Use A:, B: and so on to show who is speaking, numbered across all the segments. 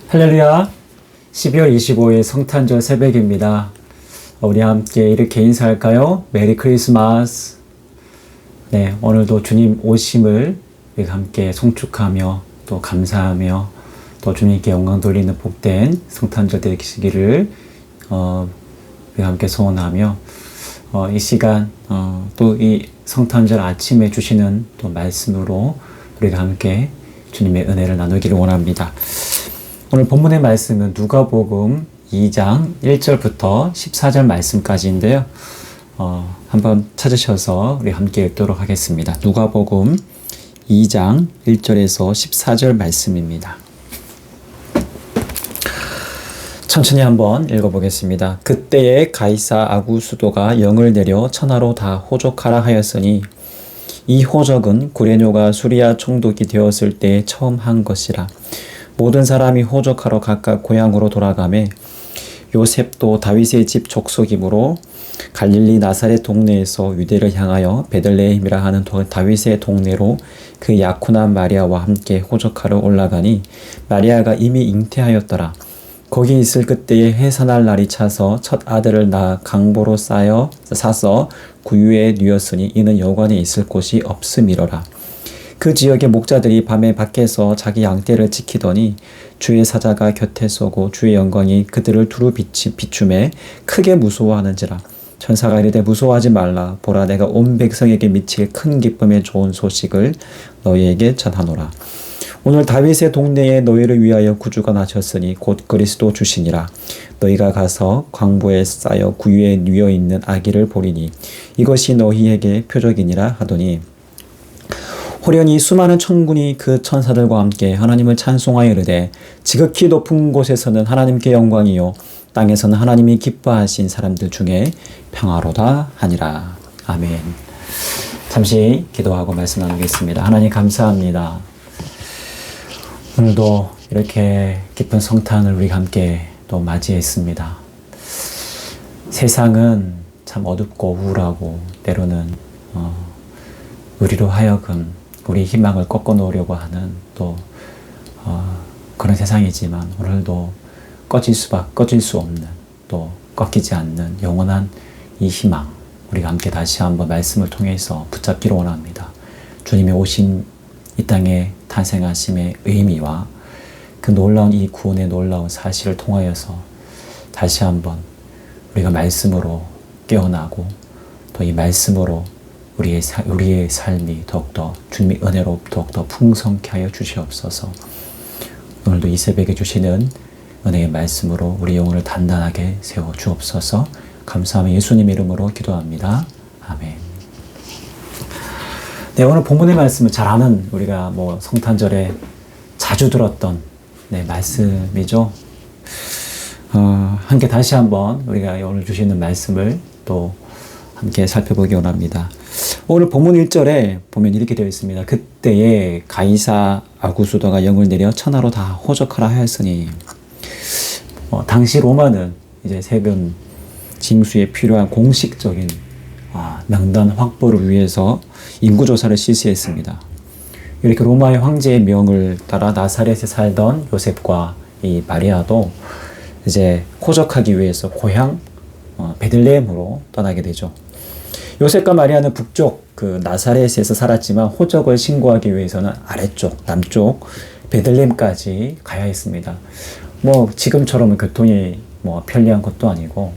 A: 할렐루야. 12월 25일 성탄절 새벽입니다. 우리 함께 이렇게 인사할까요? 메리 크리스마스. 네, 오늘도 주님 오심을 우리가 함께 송축하며 또 감사하며 또 주님께 영광 돌리는 복된 성탄절 되시기를 우리가 함께 소원하며 이 시간 또 이 성탄절 아침에 주시는 또 말씀으로 우리가 함께 주님의 은혜를 나누기를 원합니다. 오늘 본문의 말씀은 누가복음 2장 1절부터 14절 말씀까지인데요. 한번 찾으셔서 우리 함께 읽도록 하겠습니다. 누가복음 2장 1절에서 14절 말씀입니다. 천천히 한번 읽어보겠습니다. 그때에 가이사 아구수도가 영을 내려 천하로 다 호적하라 하였으니 이 호적은 구레뇨가 수리아 총독이 되었을 때 처음 한 것이라. 모든 사람이 호적하러 각각 고향으로 돌아가매 요셉도 다윗의 집 족속이므로 갈릴리 나사렛 동네에서 유대를 향하여 베들레헴이라 하는 다윗의 동네로 그 약혼한 마리아와 함께 호적하러 올라가니 마리아가 이미 잉태하였더라. 거기 있을 그때에 해산할 날이 차서 첫 아들을 낳아 강보로 사서 구유에 누였으니 이는 여관에 있을 곳이 없음이러라. 그 지역의 목자들이 밤에 밖에서 자기 양떼를 지키더니 주의 사자가 곁에 서고 주의 영광이 그들을 두루 비추매 크게 무서워하는지라. 천사가 이르되 무서워하지 말라. 보라, 내가 온 백성에게 미칠 큰 기쁨의 좋은 소식을 너희에게 전하노라. 오늘 다윗의 동네에 너희를 위하여 구주가 나셨으니 곧 그리스도 주시니라. 너희가 가서 광부에 쌓여 구유에 누여 있는 아기를 보리니 이것이 너희에게 표적이니라 하더니 호련히 수많은 천군이 그 천사들과 함께 하나님을 찬송하여 이르되 지극히 높은 곳에서는 하나님께 영광이요 땅에서는 하나님이 기뻐하신 사람들 중에 평화로다 하니라. 아멘. 잠시 기도하고 말씀 나누겠습니다. 하나님 감사합니다. 오늘도 이렇게 기쁜 성탄을 우리가 함께 또 맞이했습니다. 세상은 참 어둡고 우울하고 때로는 우리로 하여금 우리 희망을 꺾어 놓으려고 하는 또 그런 세상이지만 오늘도 꺼질 수 없는 또 꺾이지 않는 영원한 이 희망 우리가 함께 다시 한번 말씀을 통해서 붙잡기를 원합니다. 주님의 오신 이 땅에 탄생하심의 의미와 그 놀라운 이 구원의 놀라운 사실을 통하여서 다시 한번 우리가 말씀으로 깨어나고 또 이 말씀으로 우리의 삶이 더욱더 주님의 은혜로 더욱더 풍성케 하여 주시옵소서. 오늘도 이 새벽에 주시는 은혜의 말씀으로 우리 영혼을 단단하게 세워 주옵소서. 감사하며 예수님 이름으로 기도합니다. 아멘. 네, 오늘 본문의 말씀은 잘 아는 우리가 성탄절에 자주 들었던 말씀이죠. 함께 다시 한번 우리가 오늘 주시는 말씀을 또 함께 살펴보기 원합니다. 오늘 본문 1절에 보면 이렇게 되어 있습니다. 그때에 가이사 아구수도가 영을 내려 천하로 다 호적하라 하였으니 당시 로마는 이제 세금 징수에 필요한 공식적인 명단 확보를 위해서 인구조사를 실시했습니다. 이렇게 로마의 황제의 명을 따라 나사렛에 살던 요셉과 이 마리아도 이제 호적하기 위해서 고향 베들레헴으로 떠나게 되죠. 요셉과 마리아는 북쪽 그 나사렛에서 살았지만 호적을 신고하기 위해서는 아래쪽 남쪽 베들레헴까지 가야 했습니다. 지금처럼 교통이 편리한 것도 아니고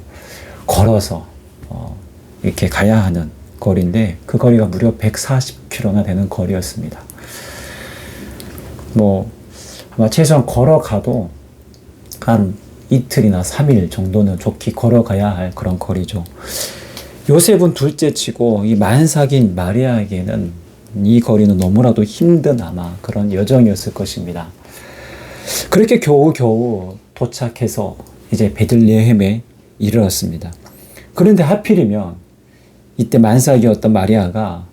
A: 걸어서 이렇게 가야 하는 거리인데 그 거리가 무려 140km나 되는 거리였습니다. 아마 최소한 걸어가도 한 이틀이나 3일 정도는 좋게 걸어가야 할 그런 거리죠. 요셉은 둘째치고 이 만삭인 마리아에게는 이 거리는 너무나도 힘든 아마 그런 여정이었을 것입니다. 그렇게 겨우겨우 도착해서 이제 베들레헴에 이르렀습니다. 그런데 하필이면 이때 만삭이었던 마리아가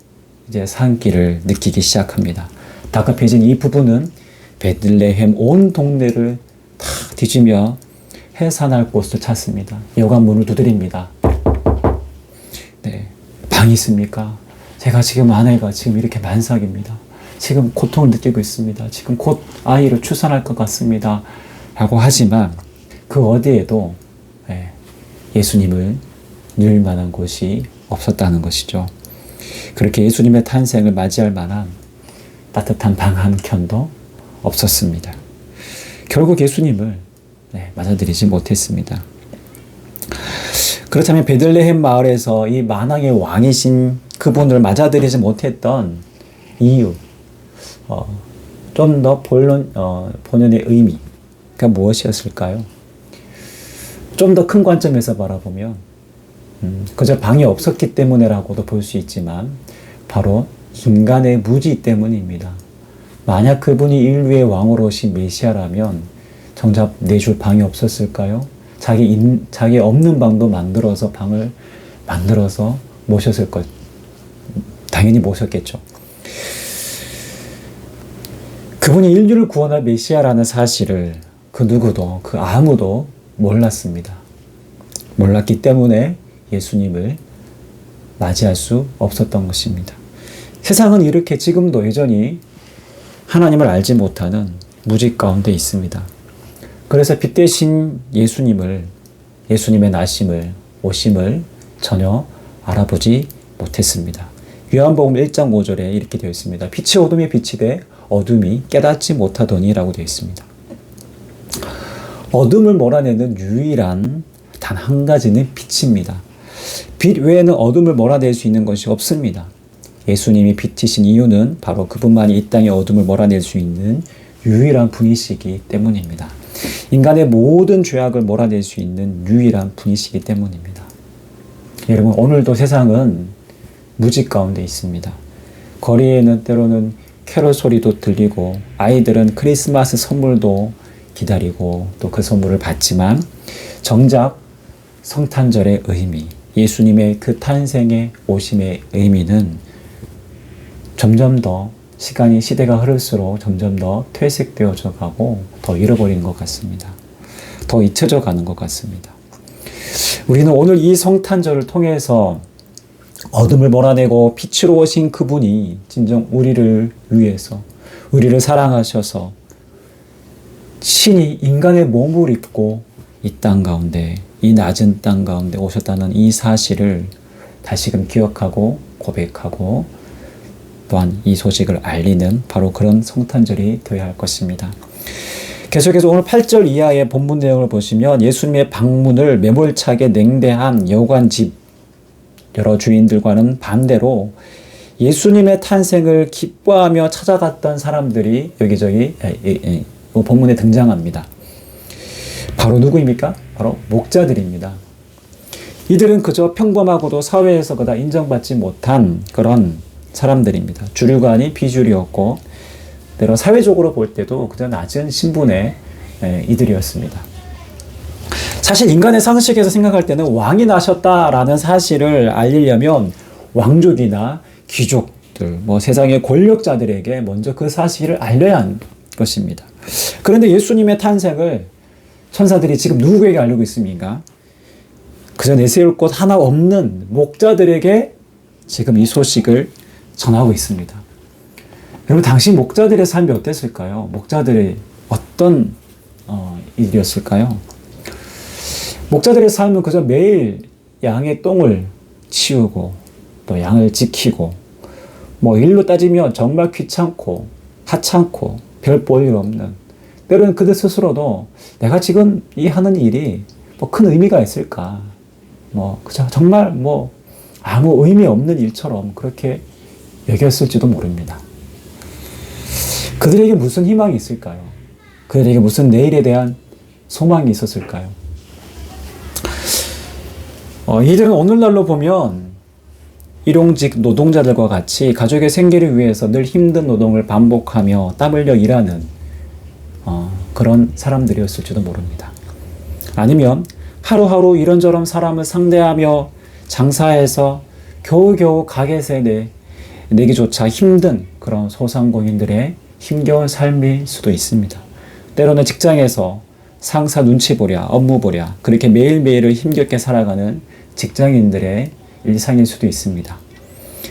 A: 이제 산기를 느끼기 시작합니다. 다급해진 이 부부는 베들레헴 온 동네를 다 뒤지며 해산할 곳을 찾습니다. 여관 문을 두드립니다. 방이 있습니까? 제가 지금 아내가 지금 이렇게 만삭입니다. 지금 고통을 느끼고 있습니다. 지금 곧 아이를 출산할 것 같습니다. 라고 하지만 그 어디에도 예수님을 넣을 만한 곳이 없었다는 것이죠. 그렇게 예수님의 탄생을 맞이할 만한 따뜻한 방 한 켠도 없었습니다. 결국 예수님을 맞아들이지 못했습니다. 그렇다면 베들레헴 마을에서 이 만왕의 왕이신 그분을 맞아들이지 못했던 이유, 좀 더 본연의 의미가 무엇이었을까요? 좀 더 큰 관점에서 바라보면 그저 방이 없었기 때문에라고도 볼 수 있지만 바로 인간의 무지 때문입니다. 만약 그분이 인류의 왕으로 오신 메시아라면 정작 내줄 방이 없었을까요? 자기 없는 방도 만들어서 방을 만들어서 모셨을 것, 당연히 모셨겠죠. 그분이 인류를 구원할 메시아라는 사실을 그 누구도, 그 아무도 몰랐습니다. 몰랐기 때문에 예수님을 맞이할 수 없었던 것입니다. 세상은 이렇게 지금도 여전히 하나님을 알지 못하는 무지 가운데 있습니다. 그래서 빛 대신 예수님의 나심을, 오심을 전혀 알아보지 못했습니다. 요한복음 1장 5절에 이렇게 되어 있습니다. 빛이 어둠에 비치되 어둠이 깨닫지 못하더니 라고 되어 있습니다. 어둠을 몰아내는 유일한 단 한 가지는 빛입니다. 빛 외에는 어둠을 몰아낼 수 있는 것이 없습니다. 예수님이 빛이신 이유는 바로 그분만이 이 땅의 어둠을 몰아낼 수 있는 유일한 분이시기 때문입니다. 인간의 모든 죄악을 몰아낼 수 있는 유일한 분이시기 때문입니다. 여러분, 오늘도 세상은 무지 가운데 있습니다. 거리에는 때로는 캐롤 소리도 들리고 아이들은 크리스마스 선물도 기다리고 또 그 선물을 받지만 정작 성탄절의 의미, 예수님의 그 탄생의 오심의 의미는 점점 더 시대가 흐를수록 점점 더 퇴색되어져 가고 더 잃어버린 것 같습니다. 더 잊혀져 가는 것 같습니다. 우리는 오늘 이 성탄절을 통해서 어둠을 몰아내고 빛으로 오신 그분이 진정 우리를 위해서, 우리를 사랑하셔서 신이 인간의 몸을 입고 이 땅 가운데, 이 낮은 땅 가운데 오셨다는 이 사실을 다시금 기억하고 고백하고 또한 이 소식을 알리는 바로 그런 성탄절이 되어야 할 것입니다. 계속해서 오늘 8절 이하의 본문 내용을 보시면 예수님의 방문을 매몰차게 냉대한 여관집 여러 주인들과는 반대로 예수님의 탄생을 기뻐하며 찾아갔던 사람들이 여기저기 본문에 등장합니다. 바로 누구입니까? 바로 목자들입니다. 이들은 그저 평범하고도 사회에서 그다 인정받지 못한 그런 사람들입니다. 주류가 아닌 비주류였고 때로 사회적으로 볼 때도 그저 낮은 신분의 이들이었습니다. 사실 인간의 상식에서 생각할 때는 왕이 나셨다라는 사실을 알리려면 왕족이나 귀족들, 세상의 권력자들에게 먼저 그 사실을 알려야 하는 것입니다. 그런데 예수님의 탄생을 천사들이 지금 누구에게 알리고 있습니까? 그저 내세울 곳 하나 없는 목자들에게 지금 이 소식을 전하고 있습니다. 여러분, 당시 목자들의 삶이 어땠을까요? 목자들의 어떤 일이었을까요? 목자들의 삶은 그저 매일 양의 똥을 치우고 또 양을 지키고 일로 따지면 정말 귀찮고 하찮고 별 볼 일 없는, 때로는 그들 스스로도 내가 지금 이 하는 일이 큰 의미가 있을까, 그저 정말 아무 의미 없는 일처럼 그렇게 여겼을지도 모릅니다. 그들에게 무슨 희망이 있을까요? 그들에게 무슨 내일에 대한 소망이 있었을까요? 이들은 오늘날로 보면 일용직 노동자들과 같이 가족의 생계를 위해서 늘 힘든 노동을 반복하며 땀 흘려 일하는 그런 사람들이었을지도 모릅니다. 아니면 하루하루 이런저런 사람을 상대하며 장사해서 겨우겨우 가게세 내기조차 힘든 그런 소상공인들의 힘겨운 삶일 수도 있습니다. 때로는 직장에서 상사 눈치 보랴, 업무 보랴, 그렇게 매일매일을 힘겹게 살아가는 직장인들의 일상일 수도 있습니다.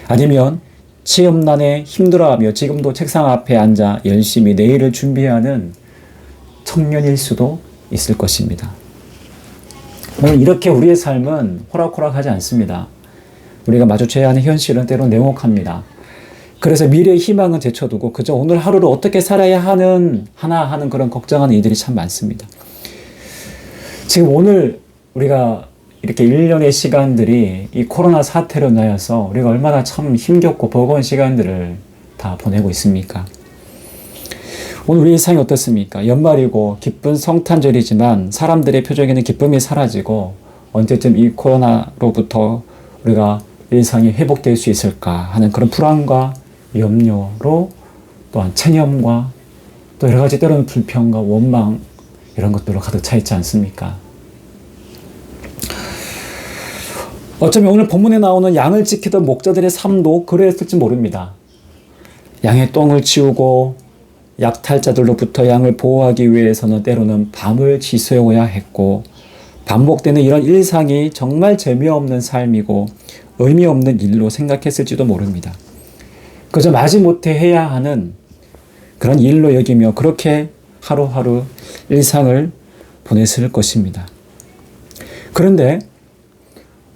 A: 아니면 취업난에 힘들어하며 지금도 책상 앞에 앉아 열심히 내일을 준비하는 청년일 수도 있을 것입니다. 오늘 이렇게 우리의 삶은 호락호락하지 않습니다. 우리가 마주쳐야 하는 현실은 때로 냉혹합니다. 그래서 미래의 희망은 제쳐두고 그저 오늘 하루를 어떻게 살아야 하는 그런 걱정하는 이들이 참 많습니다. 지금 오늘 우리가 이렇게 1년의 시간들이 이 코로나 사태로 인하여서 우리가 얼마나 참 힘겹고 버거운 시간들을 다 보내고 있습니까? 오늘 우리 일상이 어떻습니까? 연말이고 기쁜 성탄절이지만 사람들의 표정에는 기쁨이 사라지고 언제쯤 이 코로나로부터 우리가 일상이 회복될 수 있을까 하는 그런 불안과 염려로 또한 체념과 또 여러 가지 때로는 불평과 원망 이런 것들로 가득 차 있지 않습니까? 어쩌면 오늘 본문에 나오는 양을 지키던 목자들의 삶도 그러했을지 모릅니다. 양의 똥을 치우고 약탈자들로부터 양을 보호하기 위해서는 때로는 밤을 지새워야 했고 반복되는 이런 일상이 정말 재미없는 삶이고 의미 없는 일로 생각했을지도 모릅니다. 그저 마지못해 해야 하는 그런 일로 여기며 그렇게 하루하루 일상을 보냈을 것입니다. 그런데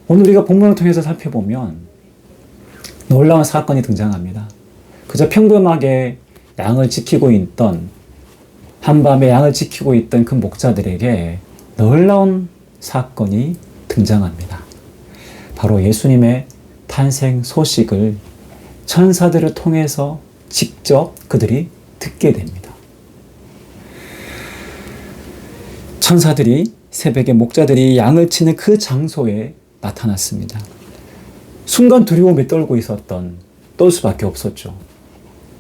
A: 오늘 우리가 본문을 통해서 살펴보면 놀라운 사건이 등장합니다. 그저 평범하게 양을 지키고 있던 한밤에 양을 지키고 있던 그 목자들에게 놀라운 사건이 등장합니다. 바로 예수님의 탄생 소식을 천사들을 통해서 직접 그들이 듣게 됩니다. 천사들이 새벽에 목자들이 양을 치는 그 장소에 나타났습니다. 순간 두려움에 떨 수밖에 없었죠.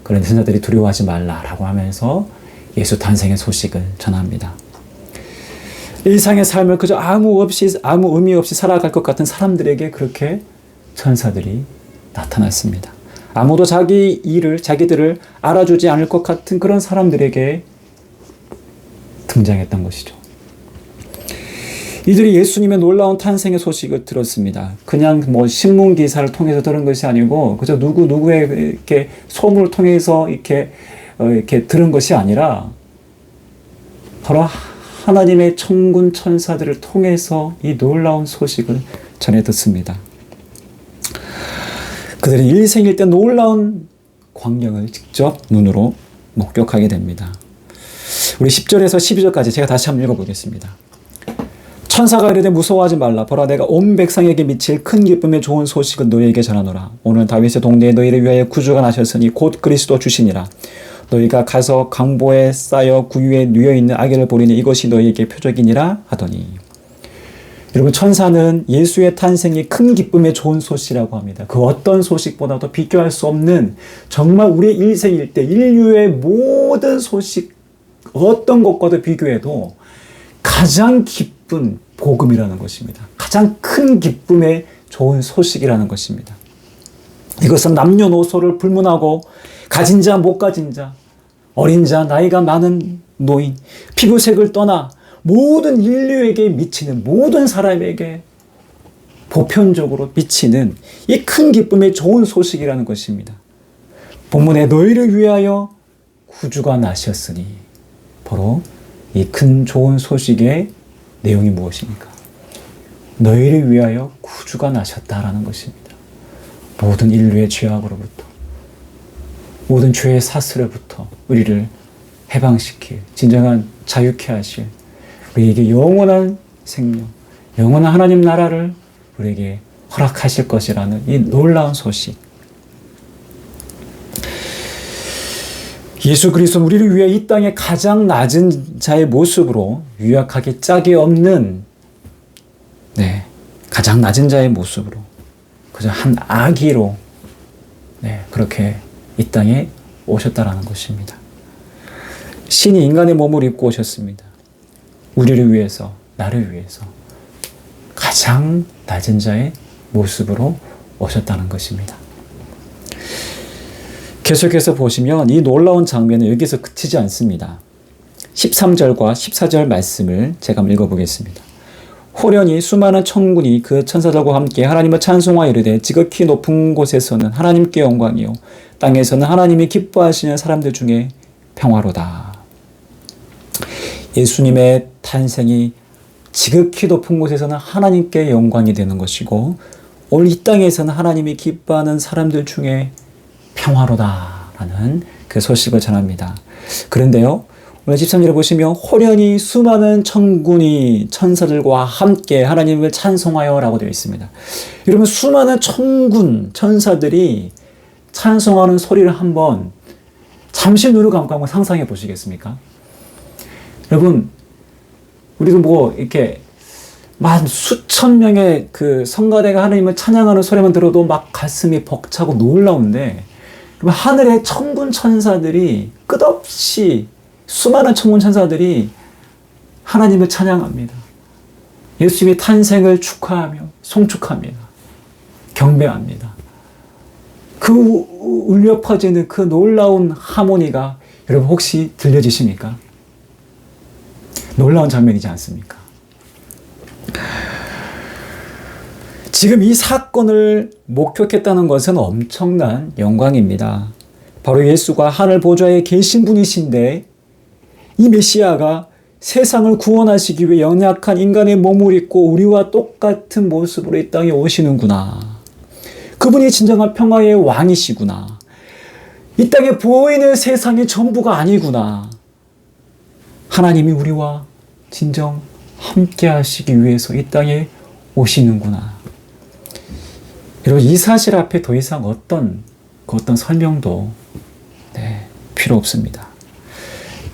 A: 그런데 천사들이 두려워하지 말라라고 하면서 예수 탄생의 소식을 전합니다. 일상의 삶을 그저 아무 의미 없이 살아갈 것 같은 사람들에게 그렇게 천사들이 나타났습니다. 아무도 자기들을 알아주지 않을 것 같은 그런 사람들에게 등장했던 것이죠. 이들이 예수님의 놀라운 탄생의 소식을 들었습니다. 그냥 신문 기사를 통해서 들은 것이 아니고 그저 누구의 이렇게 소문을 통해서 이렇게 들은 것이 아니라 바로 하나님의 천군 천사들을 통해서 이 놀라운 소식을 전해 듣습니다. 그들은 일생일 때 놀라운 광경을 직접 눈으로 목격하게 됩니다. 우리 10절에서 12절까지 제가 다시 한번 읽어보겠습니다. 천사가 이르되 무서워하지 말라. 보라 내가 온 백성에게 미칠 큰 기쁨의 좋은 소식을 너희에게 전하노라. 오늘 다윗의 동네에 너희를 위하여 구주가 나셨으니 곧 그리스도 주시니라. 너희가 가서 강보에 쌓여 구유에 누여있는 아기를 보리니 이것이 너희에게 표적이니라 하더니. 여러분 천사는 예수의 탄생이 큰 기쁨의 좋은 소식이라고 합니다. 그 어떤 소식보다도 비교할 수 없는 정말 우리의 일생일 때 인류의 모든 소식 어떤 것과도 비교해도 가장 기쁜 복음이라는 것입니다. 가장 큰 기쁨의 좋은 소식이라는 것입니다. 이것은 남녀노소를 불문하고 가진 자, 못 가진 자, 어린 자, 나이가 많은 노인, 피부색을 떠나 모든 인류에게 미치는 모든 사람에게 보편적으로 미치는 이 큰 기쁨의 좋은 소식이라는 것입니다. 본문에 너희를 위하여 구주가 나셨으니 바로 이 큰 좋은 소식의 내용이 무엇입니까? 너희를 위하여 구주가 나셨다라는 것입니다. 모든 인류의 죄악으로부터 모든 죄의 사슬로부터 우리를 해방시킬 진정한 자유케 하실 우리에게 영원한 생명, 영원한 하나님 나라를 우리에게 허락하실 것이라는 이 놀라운 소식. 예수 그리스도는 우리를 위해 이 땅의 가장 낮은 자의 모습으로 유약하게 짝이 없는 가장 낮은 자의 모습으로 그저 한 아기로 그렇게 이 땅에 오셨다라는 것입니다. 신이 인간의 몸을 입고 오셨습니다. 우리를 위해서, 나를 위해서 가장 낮은 자의 모습으로 오셨다는 것입니다. 계속해서 보시면 이 놀라운 장면은 여기서 그치지 않습니다. 13절과 14절 말씀을 제가 한번 읽어보겠습니다. 호련히 수많은 천군이 그 천사들과 함께 하나님을 찬송하여 이르되 지극히 높은 곳에서는 하나님께 영광이요 땅에서는 하나님이 기뻐하시는 사람들 중에 평화로다. 예수님의 탄생이 지극히 높은 곳에서는 하나님께 영광이 되는 것이고 오늘 이 땅에서는 하나님이 기뻐하는 사람들 중에 평화로다라는 그 소식을 전합니다. 그런데요, 오늘 13절에 보시면 호련히 수많은 천군이 천사들과 함께 하나님을 찬송하여 라고 되어 있습니다. 여러분, 수많은 천군 천사들이 찬송하는 소리를 한번 잠시 눈을 감고 한번 상상해 보시겠습니까? 여러분, 우리도 이렇게 만 수천 명의 그 성가대가 하나님을 찬양하는 소리만 들어도 막 가슴이 벅차고 놀라운데, 여러분, 하늘의 천군 천사들이 끝없이 수많은 천군 천사들이 하나님을 찬양합니다. 예수님의 탄생을 축하하며 송축합니다. 경배합니다. 그 울려 퍼지는 그 놀라운 하모니가 여러분 혹시 들려지십니까? 놀라운 장면이지 않습니까? 지금 이 사건을 목격했다는 것은 엄청난 영광입니다. 바로 예수가 하늘 보좌에 계신 분이신데 이 메시아가 세상을 구원하시기 위해 연약한 인간의 몸을 입고 우리와 똑같은 모습으로 이 땅에 오시는구나. 그분이 진정한 평화의 왕이시구나. 이 땅에 보이는 세상이 전부가 아니구나. 하나님이 우리와 진정 함께 하시기 위해서 이 땅에 오시는구나. 여러분, 이 사실 앞에 더 이상 어떤 설명도 필요 없습니다.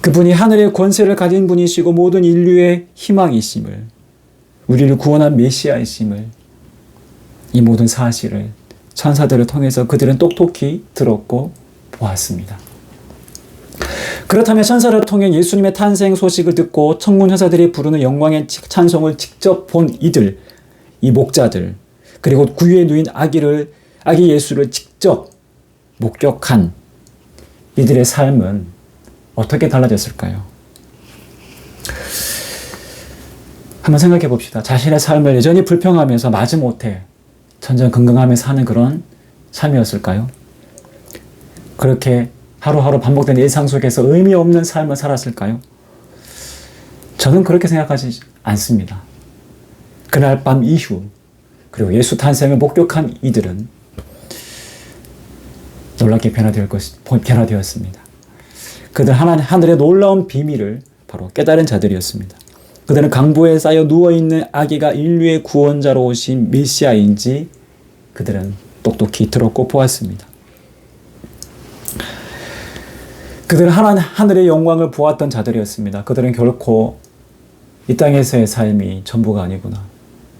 A: 그분이 하늘의 권세를 가진 분이시고 모든 인류의 희망이심을, 우리를 구원한 메시아이심을, 이 모든 사실을 천사들을 통해서 그들은 똑똑히 들었고 보았습니다. 그렇다면 천사를 통해 예수님의 탄생 소식을 듣고 천군 천사들이 부르는 영광의 찬송을 직접 본 이들, 이 목자들, 그리고 구유에 누인 아기 예수를 직접 목격한 이들의 삶은 어떻게 달라졌을까요? 한번 생각해 봅시다. 자신의 삶을 여전히 불평하면서 마지못해 전전긍긍하며 사는 그런 삶이었을까요? 그렇게 하루하루 반복되는 일상 속에서 의미 없는 삶을 살았을까요? 저는 그렇게 생각하지 않습니다. 그날 밤 이후 그리고 예수 탄생을 목격한 이들은 놀랍게 변화되었습니다. 그들 하늘의 놀라운 비밀을 바로 깨달은 자들이었습니다. 그들은 강보에 쌓여 누워있는 아기가 인류의 구원자로 오신 메시아인지 그들은 똑똑히 들었고 보았습니다. 그들은 하늘의 영광을 보았던 자들이었습니다. 그들은 결코 이 땅에서의 삶이 전부가 아니구나.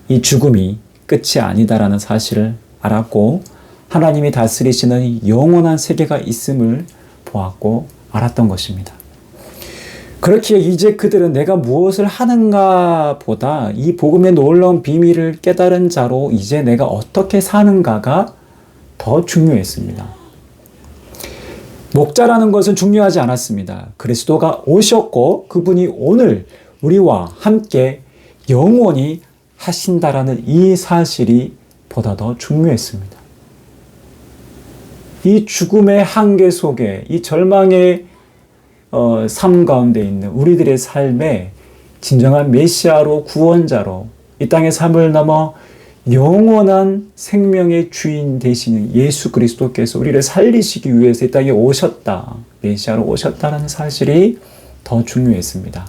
A: 이 죽음이 끝이 아니다라는 사실을 알았고 하나님이 다스리시는 영원한 세계가 있음을 보았고 알았던 것입니다. 그렇기에 이제 그들은 내가 무엇을 하는가 보다 이 복음의 놀라운 비밀을 깨달은 자로 이제 내가 어떻게 사는가가 더 중요했습니다. 목자라는 것은 중요하지 않았습니다. 그리스도가 오셨고 그분이 오늘 우리와 함께 영원히 하신다라는 이 사실이 보다 더 중요했습니다. 이 죽음의 한계 속에 이 절망의 삶 가운데 있는 우리들의 삶에 진정한 메시아로 구원자로 이 땅의 삶을 넘어 영원한 생명의 주인 되시는 예수 그리스도께서 우리를 살리시기 위해서 이 땅에 오셨다. 메시아로 오셨다는 사실이 더 중요했습니다.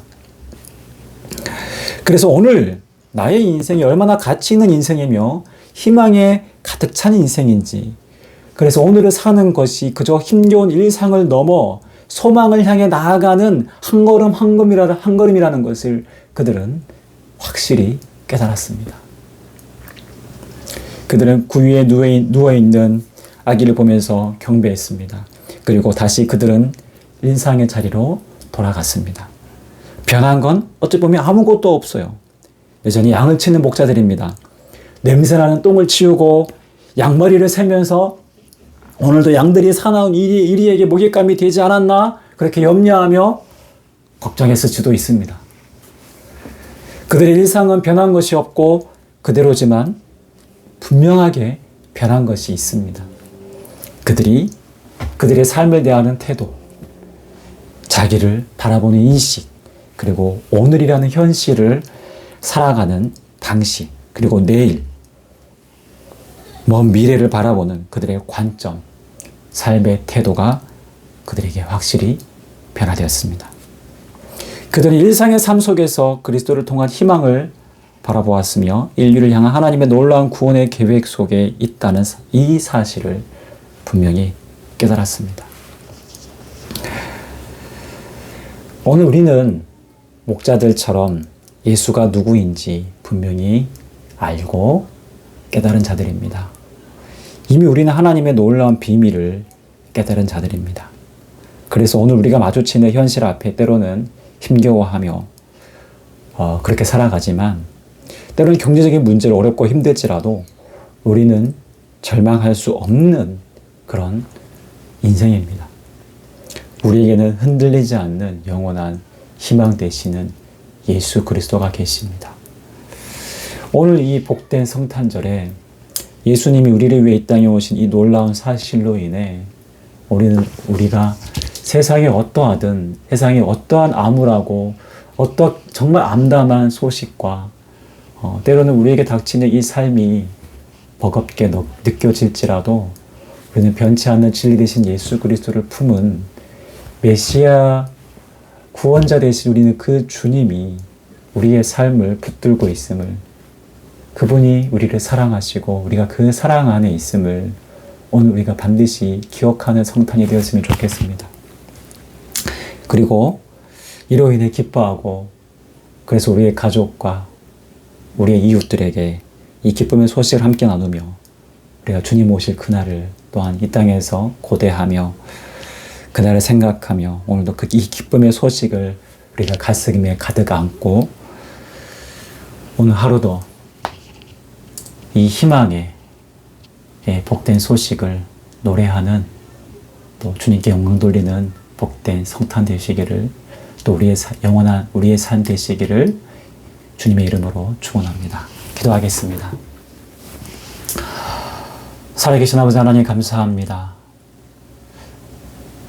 A: 그래서 오늘 나의 인생이 얼마나 가치 있는 인생이며 희망에 가득 찬 인생인지, 그래서 오늘을 사는 것이 그저 힘겨운 일상을 넘어 소망을 향해 나아가는 한 걸음이라는 것을 그들은 확실히 깨달았습니다. 그들은 구유에 누워있는 아기를 보면서 경배했습니다. 그리고 다시 그들은 일상의 자리로 돌아갔습니다. 변한 건 어찌 보면 아무것도 없어요. 여전히 양을 치는 목자들입니다. 냄새나는 똥을 치우고 양머리를 세면서 오늘도 양들이 사나운 이리에게 먹잇감이 되지 않았나? 그렇게 염려하며 걱정했을 수도 있습니다. 그들의 일상은 변한 것이 없고 그대로지만 분명하게 변한 것이 있습니다. 그들의 삶을 대하는 태도, 자기를 바라보는 인식, 그리고 오늘이라는 현실을 살아가는 방식, 그리고 내일, 먼 미래를 바라보는 그들의 관점, 삶의 태도가 그들에게 확실히 변화되었습니다. 그들은 일상의 삶 속에서 그리스도를 통한 희망을 바라보았으며 인류를 향한 하나님의 놀라운 구원의 계획 속에 있다는 이 사실을 분명히 깨달았습니다. 오늘 우리는 목자들처럼 예수가 누구인지 분명히 알고 깨달은 자들입니다. 이미 우리는 하나님의 놀라운 비밀을 깨달은 자들입니다. 그래서 오늘 우리가 마주치는 현실 앞에 때로는 힘겨워하며 그렇게 살아가지만, 때로는 경제적인 문제로 어렵고 힘들지라도 우리는 절망할 수 없는 그런 인생입니다. 우리에게는 흔들리지 않는 영원한 희망 되시는 예수 그리스도가 계십니다. 오늘 이 복된 성탄절에 예수님이 우리를 위해 이 땅에 오신 이 놀라운 사실로 인해 우리가 세상에 어떠하든, 세상에 어떠한 암울하고 정말 암담한 소식과 때로는 우리에게 닥치는 이 삶이 버겁게 느껴질지라도 우리는 변치 않는 진리 되신 예수 그리스도를 품은 메시아 구원자 되신 우리는 그 주님이 우리의 삶을 붙들고 있음을, 그분이 우리를 사랑하시고 우리가 그 사랑 안에 있음을 오늘 우리가 반드시 기억하는 성탄이 되었으면 좋겠습니다. 그리고 이로 인해 기뻐하고, 그래서 우리의 가족과 우리의 이웃들에게 이 기쁨의 소식을 함께 나누며 우리가 주님 오실 그날을 또한 이 땅에서 고대하며 그날을 생각하며 오늘도 이 기쁨의 소식을 우리가 가슴에 가득 안고 오늘 하루도 이 희망의 복된 소식을 노래하는, 또 주님께 영광 돌리는 복된 성탄 되시기를, 또 영원한 우리의 삶 되시기를 주님의 이름으로 축원합니다. 기도하겠습니다. 살아계신 아버지 하나님 감사합니다.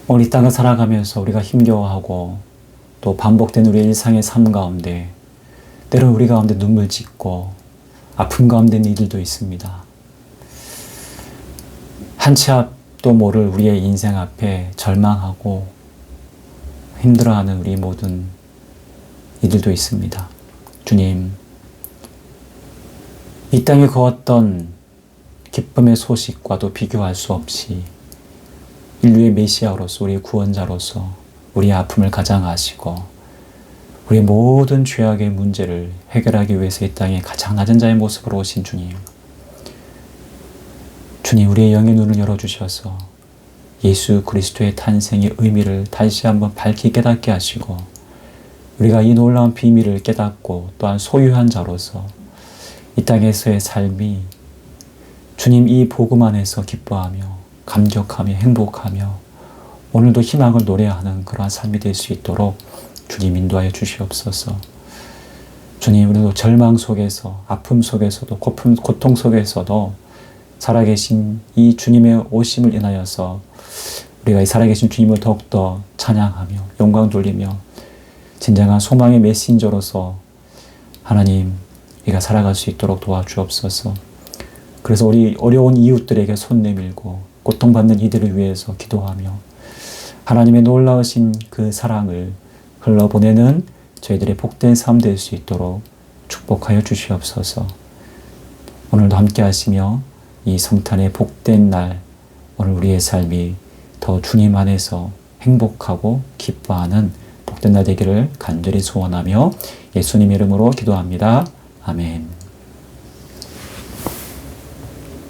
A: 오늘 이 땅을 살아가면서 우리가 힘겨워하고 또 반복된 우리의 일상의 삶 가운데 때로는 우리 가운데 눈물 짓고 아픔 가운데 있는 이들도 있습니다. 한 치 앞도 모를 우리의 인생 앞에 절망하고 힘들어하는 우리 모든 이들도 있습니다. 주님, 이 땅에 그 어떤 기쁨의 소식과도 비교할 수 없이 인류의 메시아로서, 우리의 구원자로서 우리의 아픔을 가장하시고 우리의 모든 죄악의 문제를 해결하기 위해서 이 땅에 가장 낮은 자의 모습으로 오신 주님, 우리의 영의 눈을 열어주셔서 예수 그리스도의 탄생의 의미를 다시 한번 밝히 깨닫게 하시고 우리가 이 놀라운 비밀을 깨닫고 또한 소유한 자로서 이 땅에서의 삶이 주님 이 복음 안에서 기뻐하며 감격하며 행복하며 오늘도 희망을 노래하는 그러한 삶이 될 수 있도록 주님 인도하여 주시옵소서. 주님, 우리도 절망 속에서, 아픔 속에서도, 고통 속에서도 살아계신 이 주님의 오심을 인하여서 우리가 이 살아계신 주님을 더욱더 찬양하며 영광 돌리며 진정한 소망의 메신저로서 하나님, 우리가 살아갈 수 있도록 도와주옵소서. 그래서 우리 어려운 이웃들에게 손 내밀고 고통받는 이들을 위해서 기도하며 하나님의 놀라우신 그 사랑을 흘러보내는 저희들의 복된 삶 될 수 있도록 축복하여 주시옵소서. 오늘도 함께 하시며 이 성탄의 복된 날, 오늘 우리의 삶이 더 주님 안에서 행복하고 기뻐하는 복된 날 되기를 간절히 소원하며 예수님 이름으로 기도합니다. 아멘.